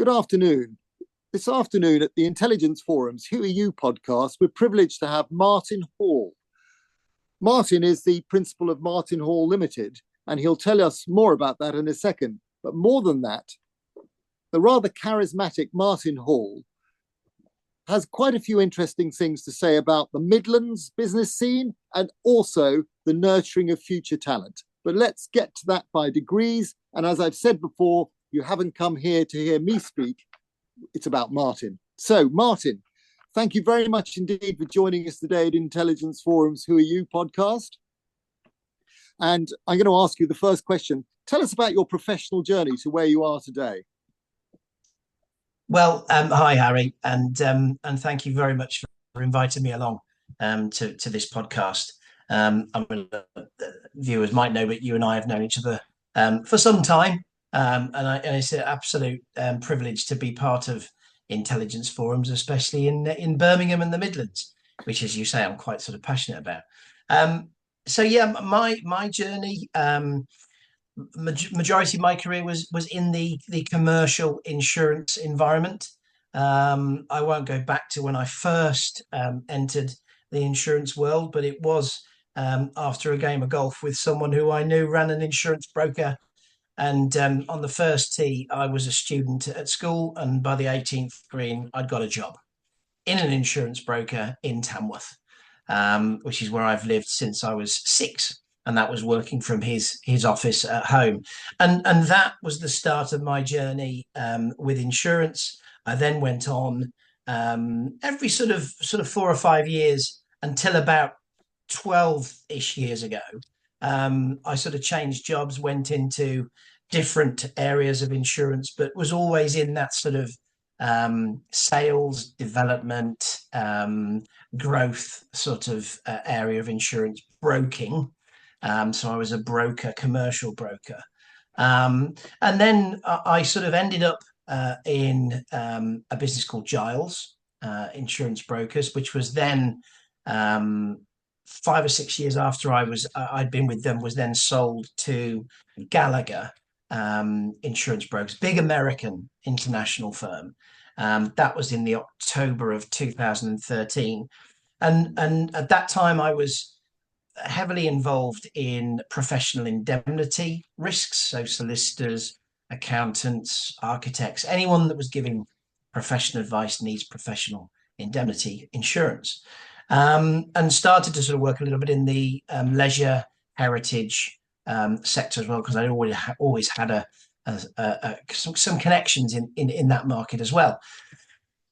Good afternoon. This afternoon at the Intelligence Forum's Who Are You podcast, we're privileged to have Martin Hall. Martin is the principal of Martin Hall Limited, and he'll tell us more about that in a second. But more than that, the rather charismatic Martin Hall has quite a few interesting things to say about the Midlands business scene and also the nurturing of future talent. But let's get to that by degrees. And as I've said before, you haven't come here to hear me speak. It's about Martin. So, Martin, thank you very much indeed for joining us today at Intelligence Forum's Who Are You podcast. And I'm going to ask you the first question. Tell us about your professional journey to where you are today. Well, hi, Harry, and thank you very much for inviting me along to this podcast. Viewers might know, but you and I have known each other for some time. And it's an absolute privilege to be part of intelligence forums, especially in Birmingham and the Midlands, which, as you say, I'm quite sort of passionate about. My journey, majority of my career was in the commercial insurance environment. I won't go back to when I first entered the insurance world, but it was after a game of golf with someone who I knew ran an insurance broker. And on the first tee, I was a student at school, and by the 18th green, I'd got a job in an insurance broker in Tamworth, which is where I've lived since I was 6, and that was working from his office at home. And that was the start of my journey with insurance. I then went on every sort of 4 or 5 years until about 12-ish years ago. I sort of changed jobs, went into different areas of insurance, but was always in that sort of sales, development, growth sort of area of insurance broking. So I was a broker, commercial broker. And then I sort of ended up in a business called Giles Insurance Brokers, which was then 5 or 6 years after I'd been with them, was then sold to Gallagher Insurance Brokers, big American international firm. That was in the October of 2013. And at that time, I was heavily involved in professional indemnity risks. So solicitors, accountants, architects, anyone that was giving professional advice needs professional indemnity insurance. And started to sort of work a little bit in the leisure heritage sector as well, because I always had some connections in that market as well.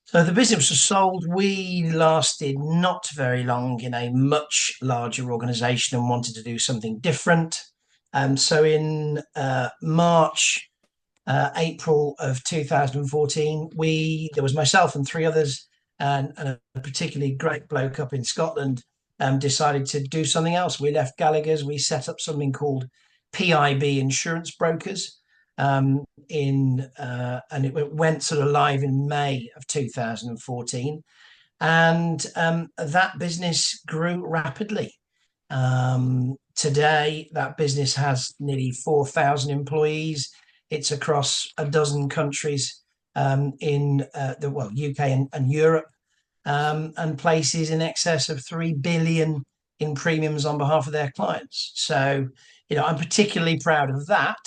So the business was sold. We lasted not very long in a much larger organisation and wanted to do something different. So in April of 2014, there was myself and 3 others, and a particularly great bloke up in Scotland decided to do something else. We left Gallagher's. We set up something called PIB Insurance Brokers, and it went sort of live in May of 2014, and that business grew rapidly. Today, that business has nearly 4,000 employees. It's across a dozen countries in the UK and Europe, and places in excess of 3 billion in premiums on behalf of their clients. So, I'm particularly proud of that.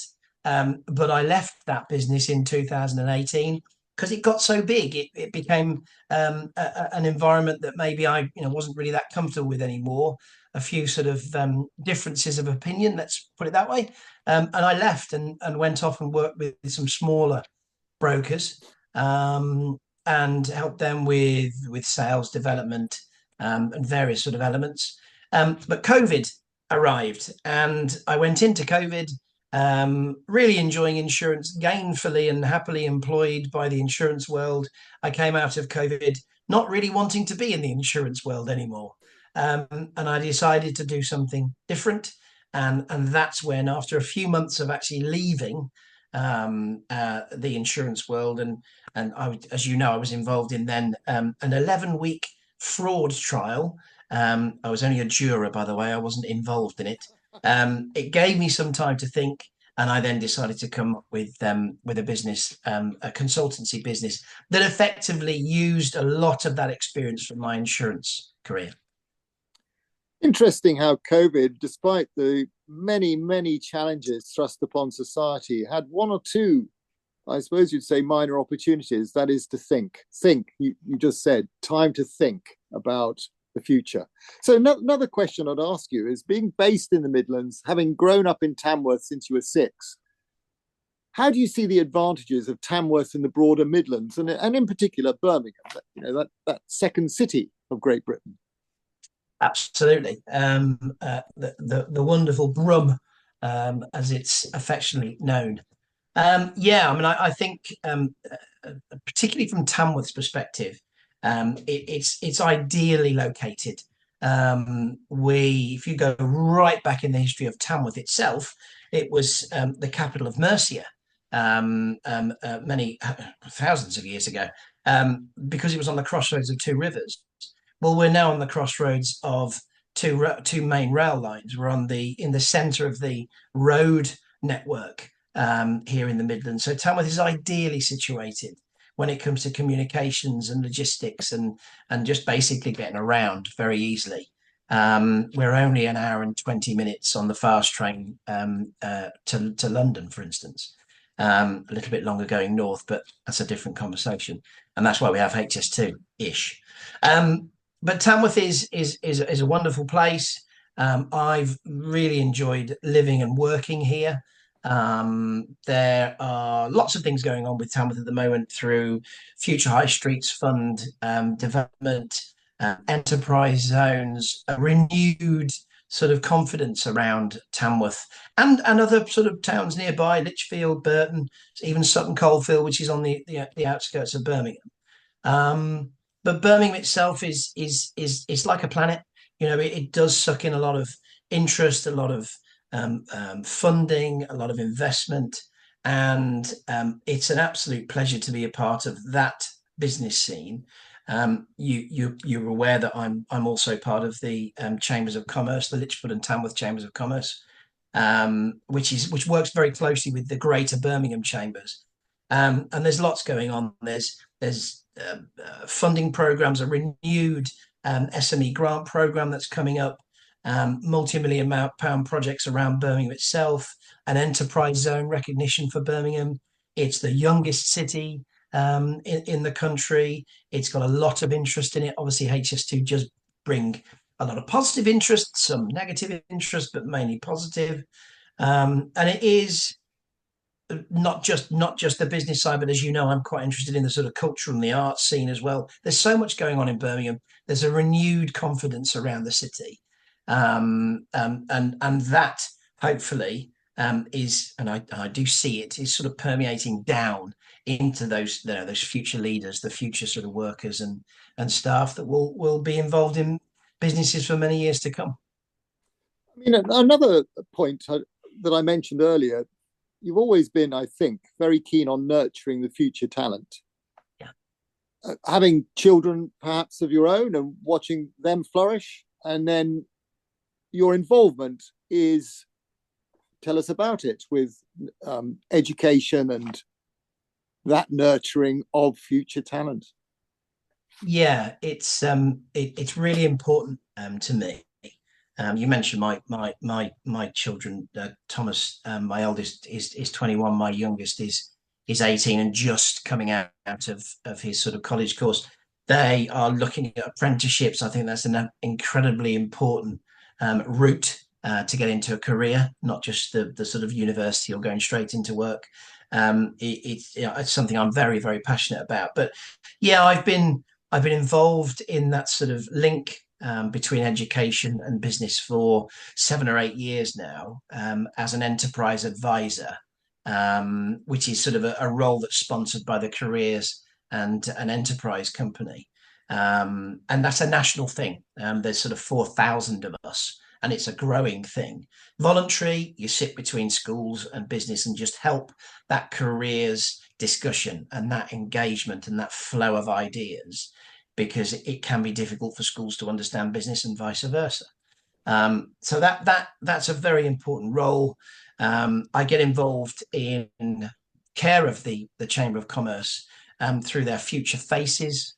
But I left that business in 2018 because it got so big. It became an environment that maybe I wasn't really that comfortable with anymore. A few sort of differences of opinion, let's put it that way. And I left and went off and worked with some smaller brokers and helped them with sales development and various sort of elements. But COVID arrived, and I went into COVID really enjoying insurance, gainfully and happily employed by the insurance world. I came out of COVID not really wanting to be in the insurance world anymore. And I decided to do something different. And that's when, after a few months of actually leaving the insurance world, and I, as you know, I was involved in then an 11-week fraud trial. I was only a juror, by the way. I wasn't involved in it. It gave me some time to think, And I then decided to come up with a business, a consultancy business that effectively used a lot of that experience from my insurance career. Interesting how COVID, despite the many, many challenges thrust upon society, had one or two, I suppose you'd say, minor opportunities. That is to think. Think, you just said, time to think about the future. So another question I'd ask you is, being based in the Midlands, having grown up in Tamworth since you were 6, how do you see the advantages of Tamworth in the broader Midlands, and in particular Birmingham, that second city of Great Britain? Absolutely. The wonderful Brum, as it's affectionately known. Yeah, I mean, I think particularly from Tamworth's perspective, it's ideally located. If you go right back in the history of Tamworth itself, it was the capital of Mercia many thousands of years ago, because it was on the crossroads of two rivers. Well, we're now on the crossroads of two main rail lines. We're in the centre of the road network here in the Midlands. So Tamworth is ideally situated when it comes to communications and logistics and just basically getting around very easily. We're only an hour and 20 minutes on the fast train to London, for instance. A little bit longer going north, but that's a different conversation. And that's why we have HS2-ish. But Tamworth is a wonderful place. I've really enjoyed living and working here. There are lots of things going on with Tamworth at the moment through Future High Streets Fund development, enterprise zones, a renewed sort of confidence around Tamworth and other sort of towns nearby, Lichfield, Burton, even Sutton Coldfield, which is on the outskirts of Birmingham. But Birmingham itself is like a planet. It does suck in a lot of interest, a lot of funding, a lot of investment, and it's an absolute pleasure to be a part of that business scene. You're aware that I'm also part of the Chambers of Commerce, the Lichfield and Tamworth Chambers of Commerce, which works very closely with the Greater Birmingham Chambers. And there's lots going on. There's funding programs, a renewed SME grant program that's coming up, multi-million pound projects around Birmingham itself, an enterprise zone recognition for Birmingham. It's the youngest city in the country. It's got a lot of interest in it. Obviously, HS2 just bring a lot of positive interest, some negative interest, but mainly positive. And it is not just the business side, but as you know, I'm quite interested in the sort of cultural and the arts scene as well. There's so much going on in Birmingham. There's a renewed confidence around the city, and that hopefully is, and I do see it, is sort of permeating down into those future leaders, the future sort of workers and staff that will be involved in businesses for many years to come. I mean, another point that I mentioned earlier, you've always been, I think, very keen on nurturing the future talent. Yeah. Having children perhaps of your own and watching them flourish, and then your involvement is, tell us about it, with education and that nurturing of future talent. Yeah, it's really important to me. You mentioned my children. Thomas, my eldest, is 21. My youngest is 18 and just coming out of his sort of college course. They are looking at apprenticeships. I think that's an incredibly important route to get into a career, not just the sort of university or going straight into work. It's something I'm very, very passionate about. But yeah, I've been involved in that sort of link between education and business for 7 or 8 years now, as an enterprise advisor, which is sort of a role that's sponsored by the Careers and an enterprise company. And that's a national thing. There's sort of 4,000 of us, and it's a growing thing. Voluntary, you sit between schools and business and just help that careers discussion and that engagement and that flow of ideas, because it can be difficult for schools to understand business and vice versa. So that's a very important role. I get involved in care of the Chamber of Commerce through their Future Faces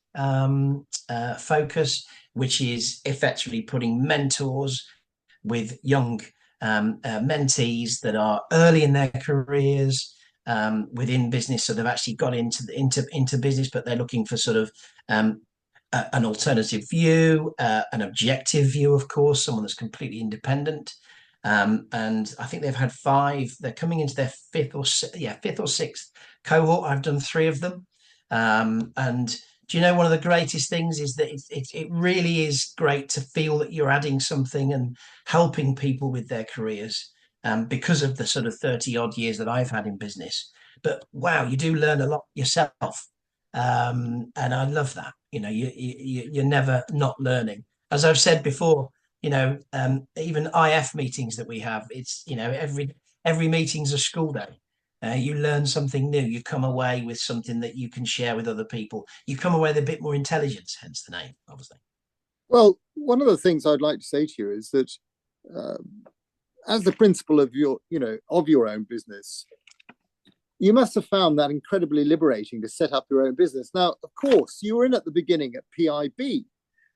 focus, which is effectively putting mentors with young mentees that are early in their careers within business. So they've actually got into business, but they're looking for sort of an alternative view, an objective view, of course, someone that's completely independent. And I think they've had five. They're coming into their fifth or sixth cohort. I've done three of them. And do you know, one of the greatest things is that it really is great to feel that you're adding something and helping people with their careers because of the sort of 30 odd years that I've had in business. But wow, you do learn a lot yourself. And I love that. You're never not learning. As I've said before, even IF meetings that we have, it's, every meeting's a school day. You learn something new. You come away with something that you can share with other people. You come away with a bit more intelligence, hence the name, obviously. Well, one of the things I'd like to say to you is that as the principal of your own business, you must have found that incredibly liberating to set up your own business. Now, of course, you were in at the beginning at PIB,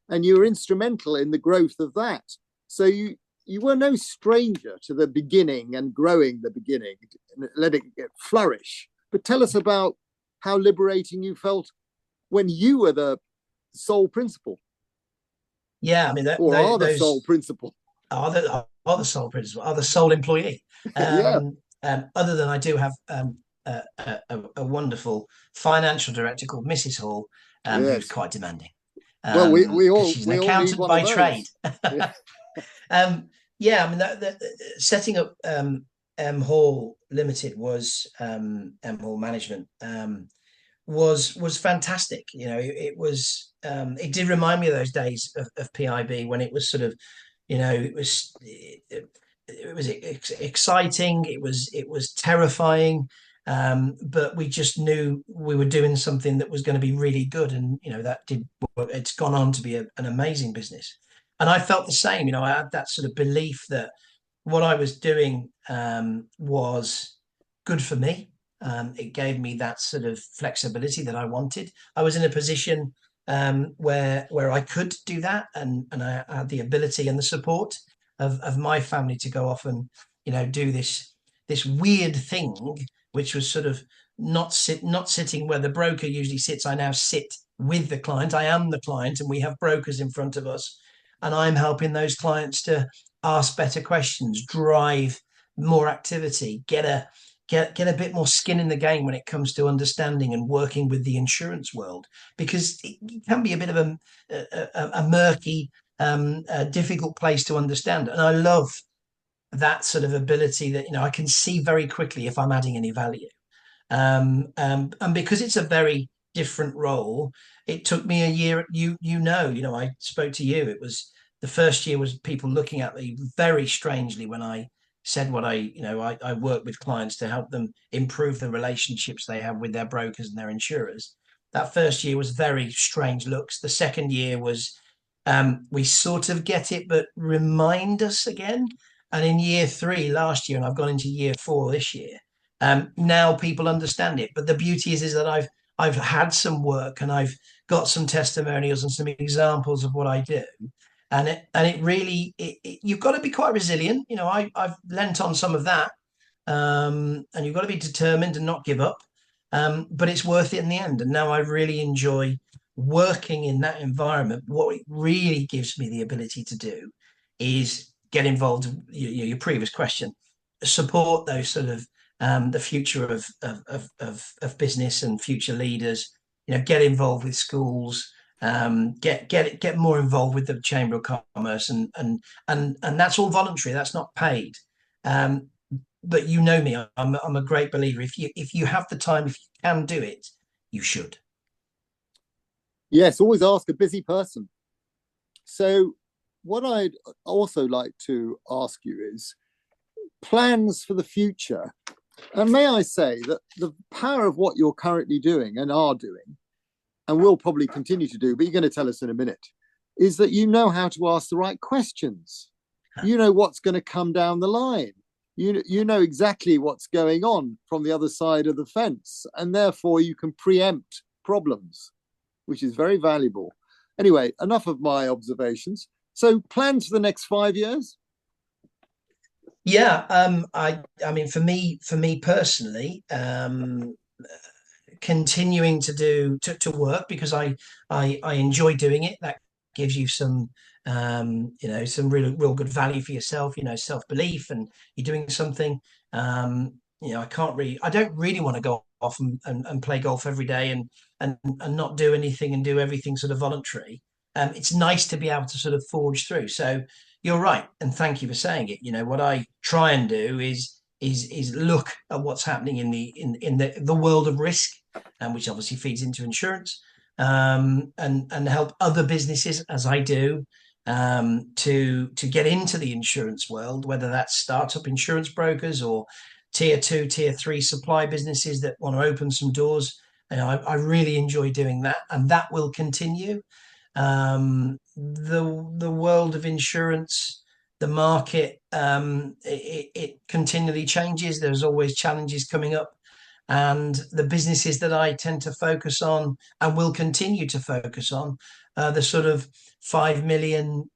and you were instrumental in the growth of that. So you were no stranger to the beginning and growing the beginning, letting it flourish. But tell us about how liberating you felt when you were the sole principal. Yeah, I mean, the sole principal. Are the sole principal, are the sole employee. Yeah. Other than I do have a wonderful financial director called Mrs. Hall, yes. who's quite demanding. Well, she's an accountant by trade. Yeah. I mean, setting up M Hall Limited was M Hall Management was fantastic. It did remind me of those days of PIB when it was sort of, it was exciting. It was terrifying. But we just knew we were doing something that was going to be really good, and it's gone on to be an amazing business. And I felt the same. I had that sort of belief that what I was doing was good for me. It gave me that sort of flexibility that I wanted. I was in a position where I could do that, and I had the ability and the support of my family to go off and do this weird thing, which was sort of not sitting where the broker usually sits. I now sit with the client. I am the client, and we have brokers in front of us, and I'm helping those clients to ask better questions, drive more activity, get a bit more skin in the game when it comes to understanding and working with the insurance world, because it can be a bit of a murky, difficult place to understand. And I love that sort of ability that I can see very quickly if I'm adding any value. And because it's a very different role, it took me a year. I spoke to you. It was the first year was people looking at me very strangely when I said what I work with clients to help them improve the relationships they have with their brokers and their insurers. That first year was very strange looks. The second year was we sort of get it, but remind us again. And in year 3 last year, and I've gone into year 4 this year, now people understand it. But the beauty is that I've had some work, and I've got some testimonials and some examples of what I do. And it really, you've got to be quite resilient. I've lent on some of that, and you've got to be determined and not give up. But it's worth it in the end. And now I really enjoy working in that environment. What it really gives me the ability to do is get involved. Your previous question, support those sort of the future of business and future leaders. Get involved with schools. Get more involved with the Chamber of Commerce, and that's all voluntary. That's not paid. But me, I'm a great believer. If you have the time, if you can do it, you should. Yes, always ask a busy person. So what I'd also like to ask you is plans for the future. And may I say that the power of what you're currently doing and are doing, and will probably continue to do, but you're going to tell us in a minute, is that you know how to ask the right questions. You know what's going to come down the line. You know exactly what's going on from the other side of the fence, and therefore you can preempt problems, which is very valuable. Anyway, enough of my observations. So, plans for the next 5 years? Yeah, I mean, for me personally, continuing to work because I enjoy doing it. That gives you some some real good value for yourself. Self belief, and you're doing something. I don't really want to go off and play golf every day and not do anything and do everything sort of voluntary. It's nice to be able to sort of forge through. So you're right, and thank you for saying it. What I try and do is look at what's happening in the world of risk, and which obviously feeds into insurance, and help other businesses as I do, to get into the insurance world, whether that's startup insurance brokers or tier 2, tier 3 supply businesses that want to open some doors. I really enjoy doing that, and that will continue. The world of insurance, the market, it continually changes. There's always challenges coming up, and the businesses that I tend to focus on and will continue to focus on, the sort of 5 million,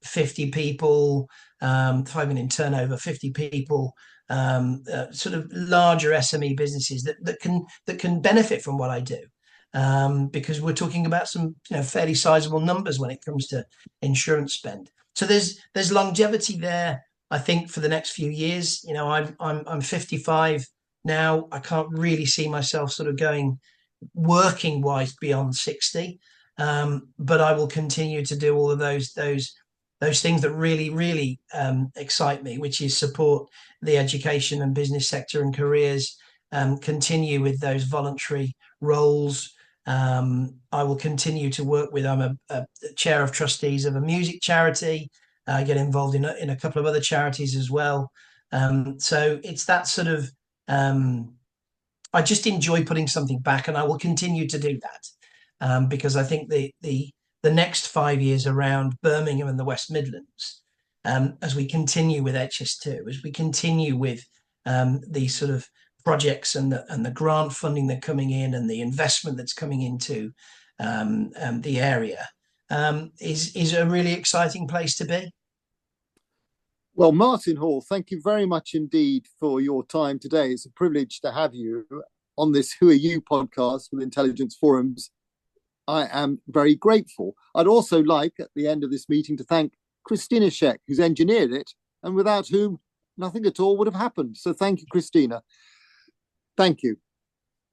50 people, 5 million turnover, 50 people, sort of larger SME businesses that can benefit from what I do. Because we're talking about some fairly sizable numbers when it comes to insurance spend. So there's longevity there. I think for the next few years. I'm 55 now. I can't really see myself sort of going working wise beyond 60. But I will continue to do all of those things that really excite me, which is support the education and business sector and careers. Continue with those voluntary roles. I will continue to work with. I'm a chair of trustees of a music charity. I get involved in a couple of other charities as well. So it's that sort of. I just enjoy putting something back, and I will continue to do that, because I think the next 5 years around Birmingham and the West Midlands, as we continue with HS2, as we continue with these sort of projects and the grant funding that's coming in and the investment that's coming into the area, is a really exciting place to be. Well, Martin Hall, thank you very much indeed for your time today. It's a privilege to have you on this Who Are You podcast with Intelligence Forums. I am very grateful. I'd also like, at the end of this meeting, to thank Christina Scheck, who's engineered it, and without whom nothing at all would have happened. So thank you, Christina. Thank you.